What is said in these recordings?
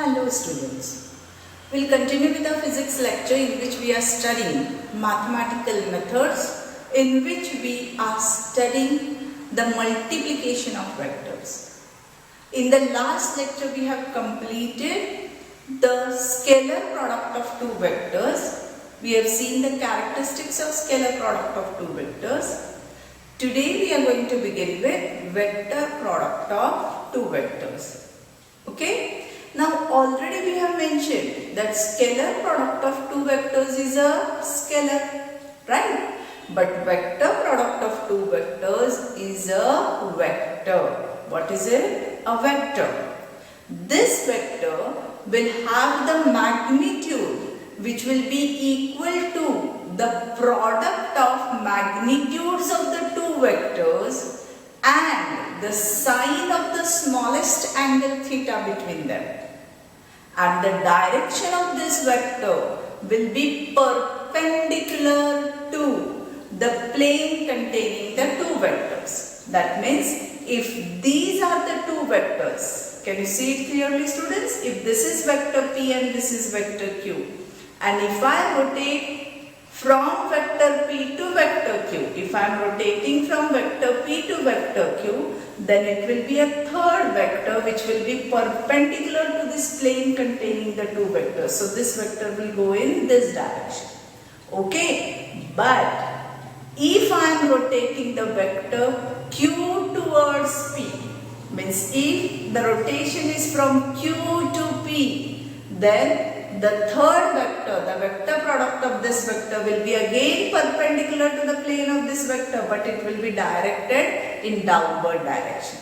Hello students, we'll continue with our physics lecture in which we are studying mathematical methods in which we are studying the multiplication of vectors. In the last lecture we have completed the scalar product of two vectors. We have seen the characteristics of scalar product of two vectors. Today we are going to begin with vector product of two vectors. Okay? Now already we have mentioned that scalar product of two vectors is a scalar, right? But vector product of two vectors is a vector. What is it? A vector. This vector will have the magnitude which will be equal to the product of magnitudes of the two vectors and the sine of the smallest angle theta between them. And the direction of this vector will be perpendicular to the plane containing the two vectors. That means if these are the two vectors, can you see it clearly students? If this is vector P and this is vector Q, and if I rotate from vector P to vector Q, if I am rotating from vector P to vector Q, then it will be a third vector which will be perpendicular to this plane containing the two vectors. So this vector will go in this direction. Okay, but if I am rotating the vector Q towards P, means if the rotation is from Q to P, then the third vector, the vector product of this vector will be again perpendicular to the plane of this vector, but it will be directed in downward direction.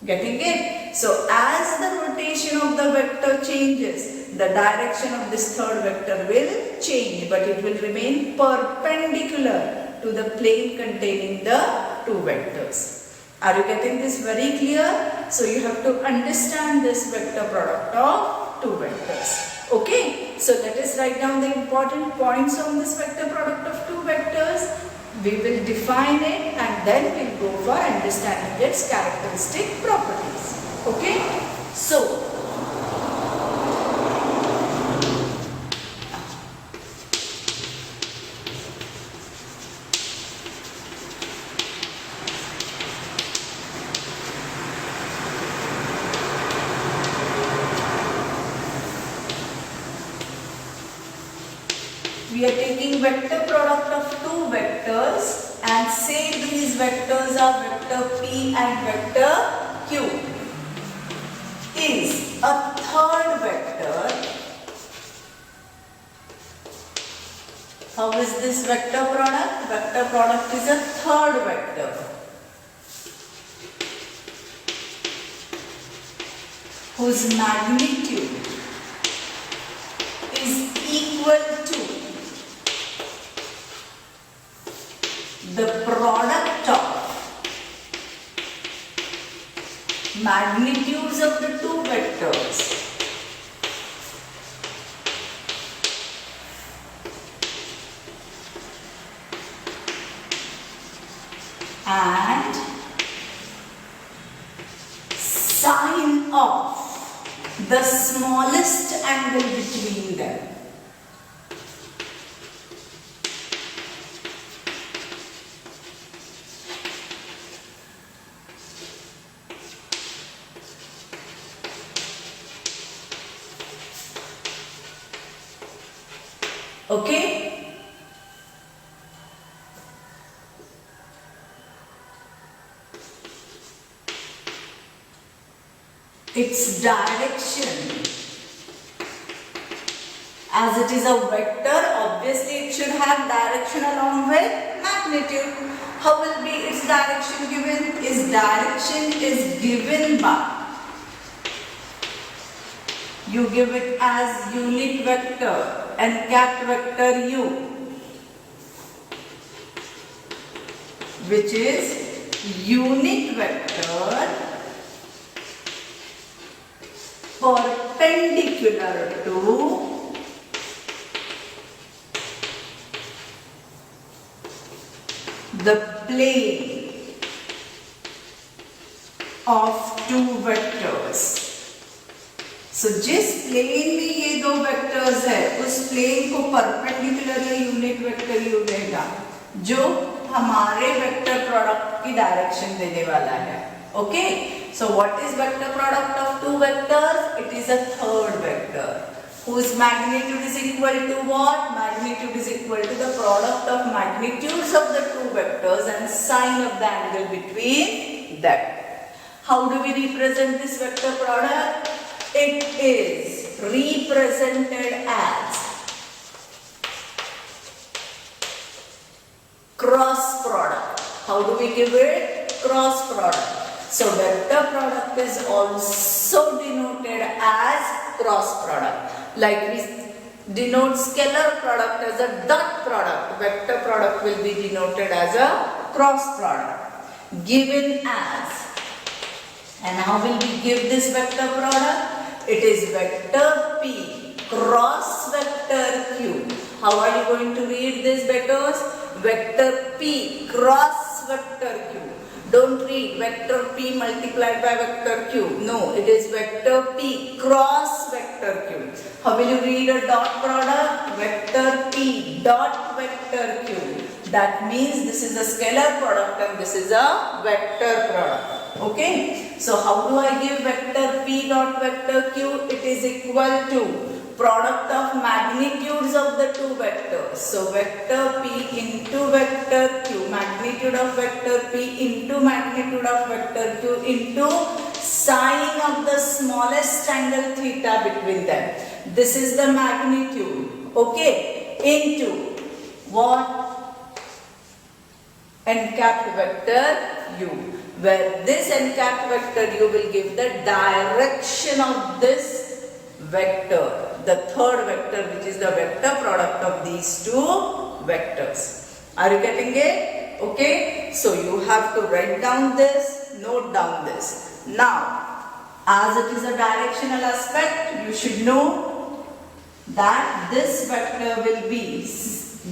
Getting it? So as the rotation of the vector changes, the direction of this third vector will change, but it will remain perpendicular to the plane containing the two vectors. Are you getting this very clear? So you have to understand this vector product of two vectors. Okay, so let us write down the important points on this vector product of two vectors. We will define it and then we will go for understanding its characteristic properties. Okay, so we are taking vector product of two vectors and say these vectors are vector P and vector Q. Is a third vector. How is this vector product? Vector product is a third vector whose magnitude is equal to the product of magnitudes of the two vectors and sine of the smallest angle between them. Okay? Its direction, as it is a vector, obviously it should have direction along with magnitude. How will be its direction given? Its direction is given by, you give it as unit vector and cap vector u, which is unit vector perpendicular to the plane of two vectors सो जिस plane में ये दो vectors है उस plane को perpendicular या unit vector ही उड़ेगा जो हमारे वेक्टर प्रोडक्ट की डायरेक्शन देने वाला है. Okay, so what is vector product of two vectors? It is a third vector whose magnitude is equal to what? Magnitude is equal to the product of magnitudes of the two vectors and sine of the angle between them. How do we represent this vector product? It is represented as cross product. How do we give it? Cross product. So vector product is also denoted as cross product. Like we denote scalar product as a dot product, vector product will be denoted as a cross product. Given as, and how will we give this vector product? It is vector P cross vector Q. How are you going to read this, betas? Vector P cross vector Q. Don't read vector P multiplied by vector Q. No, it is vector P cross vector Q. How will you read a dot product? Vector P dot vector Q. That means this is a scalar product and this is a vector product. Okay. So how do I give vector P dot vector Q? It is equal to product of magnitudes of the two vectors. So vector P into vector Q, magnitude of vector P into magnitude of vector Q into sine of the smallest angle theta between them. This is the magnitude, okay, into what? N-capped vector U, where this N-capped vector U will give the direction of this vector, the third vector, which is the vector product of these two vectors. Are you getting it? Okay, so you have to write down this, note down this. Now, as it is a directional aspect, you should know that this vector will be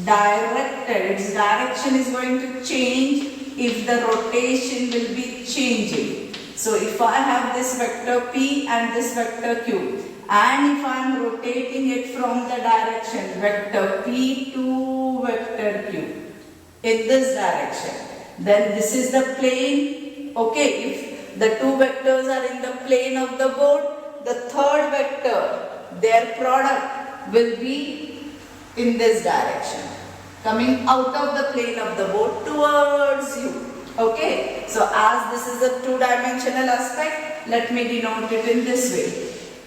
directed, its direction is going to change if the rotation will be changing. So if I have this vector P and this vector Q, and if I am rotating it from the direction vector P to vector Q in this direction, then this is the plane. Okay, if the two vectors are in the plane of the board, the third vector, their product will be in this direction, coming out of the plane of the board towards you. Okay, so as this is a two-dimensional aspect, let me denote it in this way.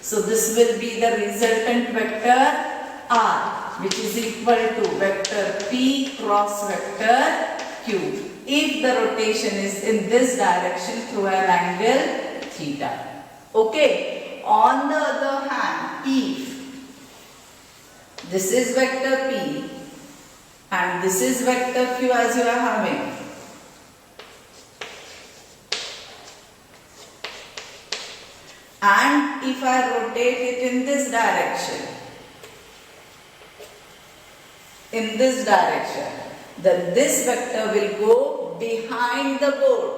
So this will be the resultant vector R, which is equal to vector P cross vector Q, if the rotation is in this direction through an angle theta. Okay, on the other hand, if this is vector P and this is vector Q as you are having, and if I rotate it in this direction, then this vector will go behind the board.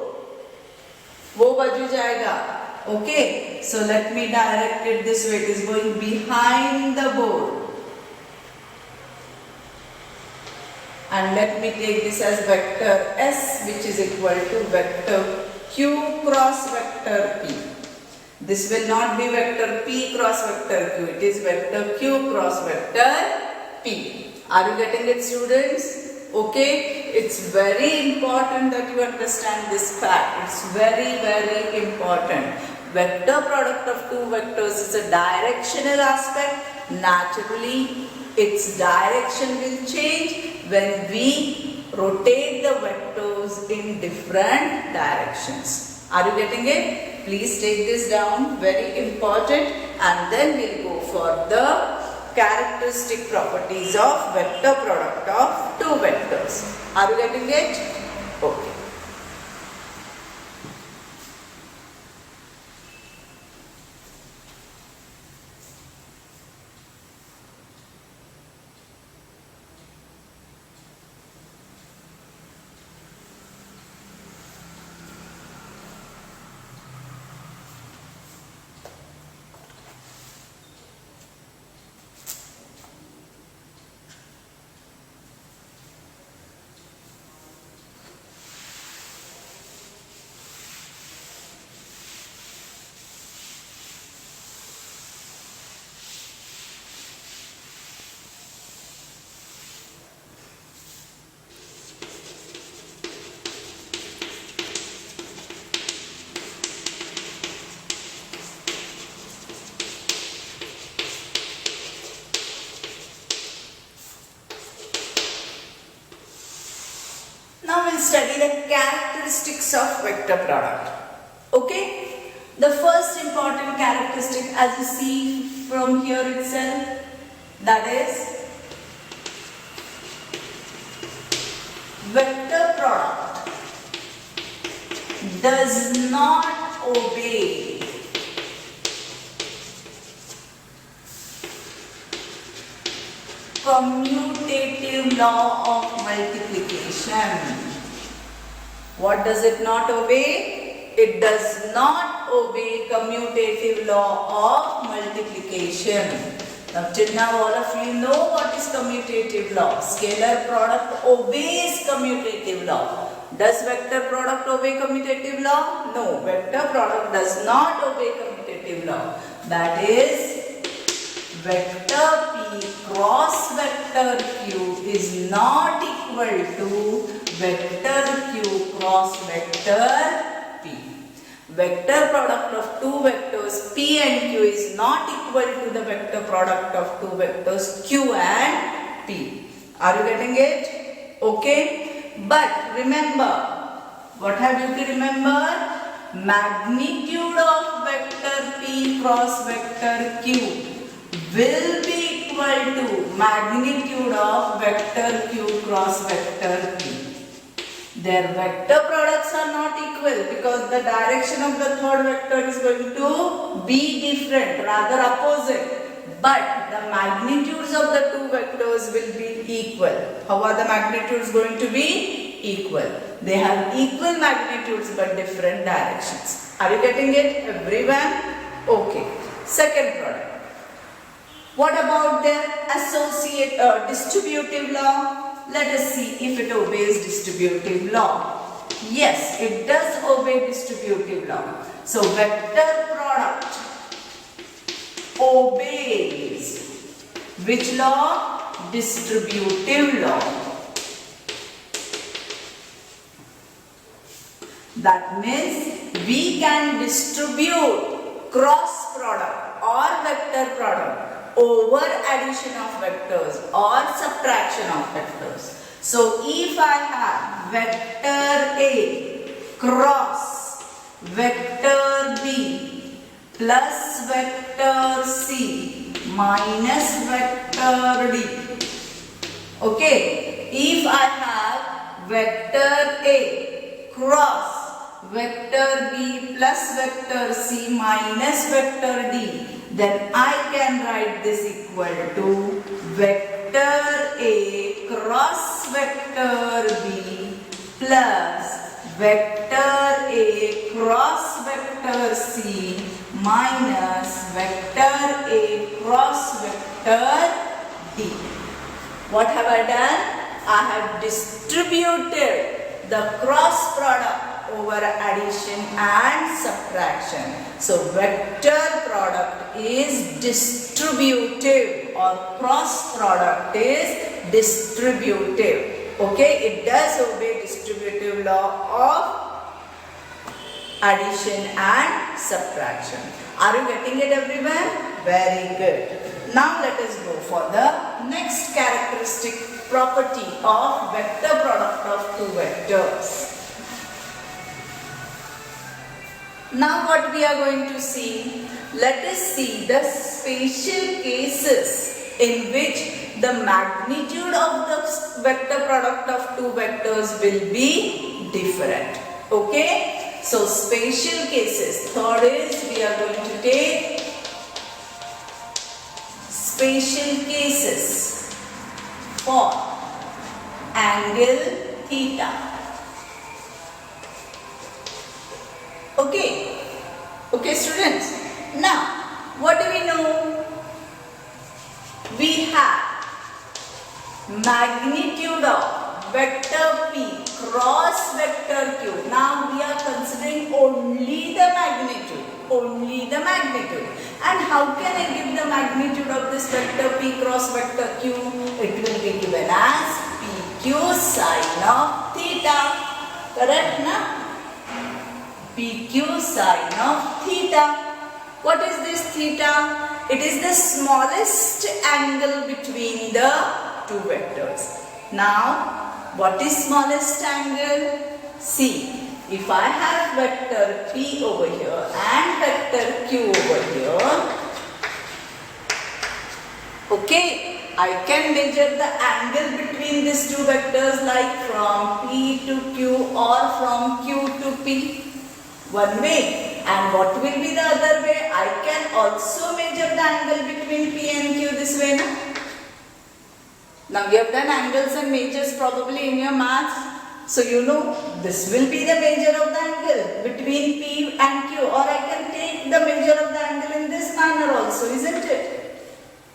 वो बाजू जाएगा. Okay, so let me direct it this way. It is going behind the board. And let me take this as vector S, which is equal to vector Q cross vector P. This will not be vector P cross vector Q. It is vector Q cross vector P. Are you getting it, students? Okay. It's very important that you understand this fact. It's very, very important. Vector product of two vectors is a directional aspect. Naturally, its direction will change when we rotate the vectors in different directions. Are you getting it? Please take this down, very important, and then we'll go for the characteristic properties of vector product of two vectors. Are you getting it? Okay. study the characteristics of vector product. Okay? The first important characteristic, as you see from here itself, that is vector product does not obey commutative law of multiplication. What does it not obey? It does not obey commutative law of multiplication. Now till now all of you know what is commutative law. Scalar product obeys commutative law. Does vector product obey commutative law? No, vector product does not obey commutative law. That is, vector p cross vector q is not equal to vector q cross vector p. Vector product of two vectors p and q is not equal to the vector product of two vectors q and p. Are you getting it? Okay. But remember, what have you to remember? Magnitude of vector p cross vector q will be equal to magnitude of vector q cross vector p. Their vector products are not equal because the direction of the third vector is going to be different, rather opposite. But the magnitudes of the two vectors will be equal. How are the magnitudes going to be? Equal. They have equal magnitudes but different directions. Are you getting it, everyone? Okay. Second product. What about their distributive law? Let us see if it obeys distributive law. Yes, it does obey distributive law. So vector product obeys which law? Distributive law. That means we can distribute cross product or vector product over addition of vectors or subtraction of vectors. So if I have vector A cross vector B plus vector C minus vector D. Okay, if I have vector A cross vector B plus vector C minus vector D, then I can write this equal to vector A cross vector B plus vector A cross vector C minus vector A cross vector D. What have I done? I have distributed the cross product over addition and subtraction. So vector product is distributive or cross product is distributive. Okay, it does obey distributive law of addition and subtraction. Are you getting it, everyone? Very good. Now let us go for the next characteristic property of vector product of two vectors. Now what we are going to see, let us see the special cases in which the magnitude of the vector product of two vectors will be different. Okay, so special cases. Third is we are going to take special cases for angle theta. Okay, okay students. Now, what do we know? We have magnitude of vector P cross vector Q. Now we are considering only the magnitude. Only the magnitude. And how can I give the magnitude of this vector P cross vector Q? It will be given as PQ sine of theta. Correct, na? PQ sine of theta. What is this theta? It is the smallest angle between the two vectors. Now, What is smallest angle? See, if I have vector P over here and vector Q over here, okay, I can measure the angle between these two vectors like from P to Q or from Q to P. One way. And what will be the other way? I can also measure the angle between P and Q this way. No? Now you have done angles and measures probably in your maths. So you know this will be the measure of the angle between P and Q, or I can take the measure of the angle in this manner also, isn't it?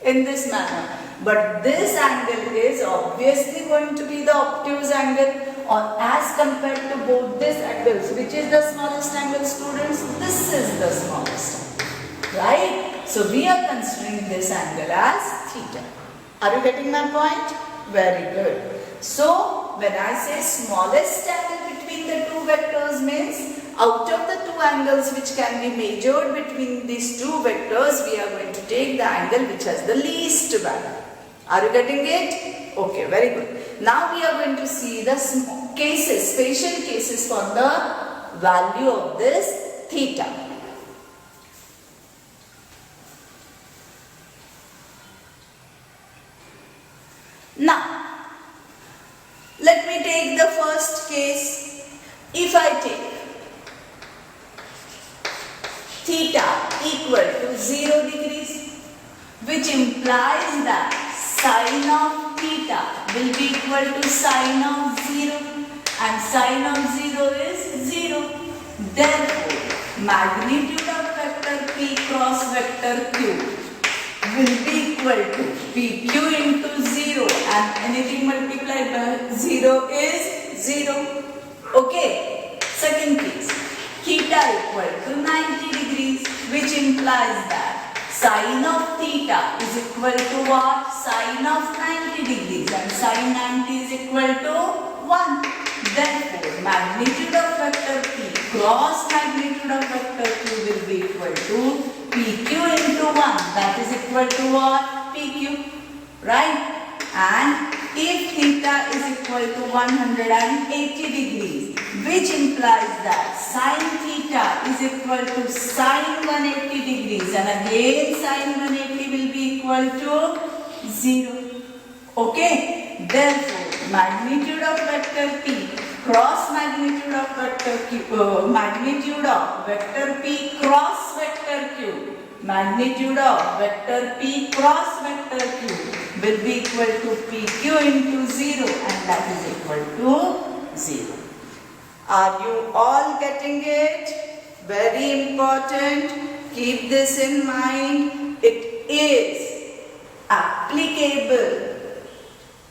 In this manner. But this angle is obviously going to be the obtuse angle, or as compared to both these angles. Which is the smallest angle, students? This is the smallest angle, right? So we are considering this angle as theta. Are you getting my point? Very good. So when I say smallest angle between the two vectors means out of the two angles which can be measured between these two vectors, we are going to take the angle which has the least value. Are you getting it? Okay, very good. Now we are going to see the cases, special cases for the value of this theta. Now, let me take the first case. If I take theta equal to 0 degrees, which implies that sine of theta will be equal to sine of 0, and sine of 0 is 0. Therefore, magnitude of vector P cross vector Q will be equal to PQ into 0, and anything multiplied by 0 is 0. Okay. Second case, theta equal to 90 degrees, which implies that sine of theta is equal to what? Sine of 90 degrees, and sine 90 is equal to 1. Therefore, magnitude of vector P cross magnitude of vector Q will be equal to PQ into 1. That is equal to what? PQ. Right? And if theta is equal to 180 degrees, which implies that sine theta is equal to sine 180 degrees, and again sine 180 will be equal to 0. Okay? Therefore, magnitude of vector P cross magnitude of vector Q, magnitude of vector P cross vector Q, magnitude of vector P cross vector Q will be equal to PQ into 0, and that is equal to 0. Are you all getting it? Very important. Keep this in mind. It is applicable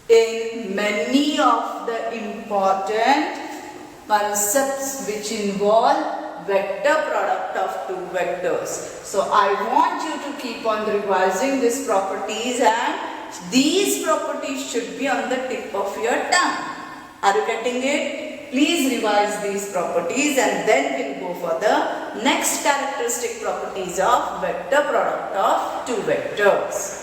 in many of the important concepts which involve vector product of two vectors. So I want you to keep on revising these properties, and these properties should be on the tip of your tongue. Are you getting it? Please revise these properties, and then we'll go for the next characteristic properties of vector product of two vectors.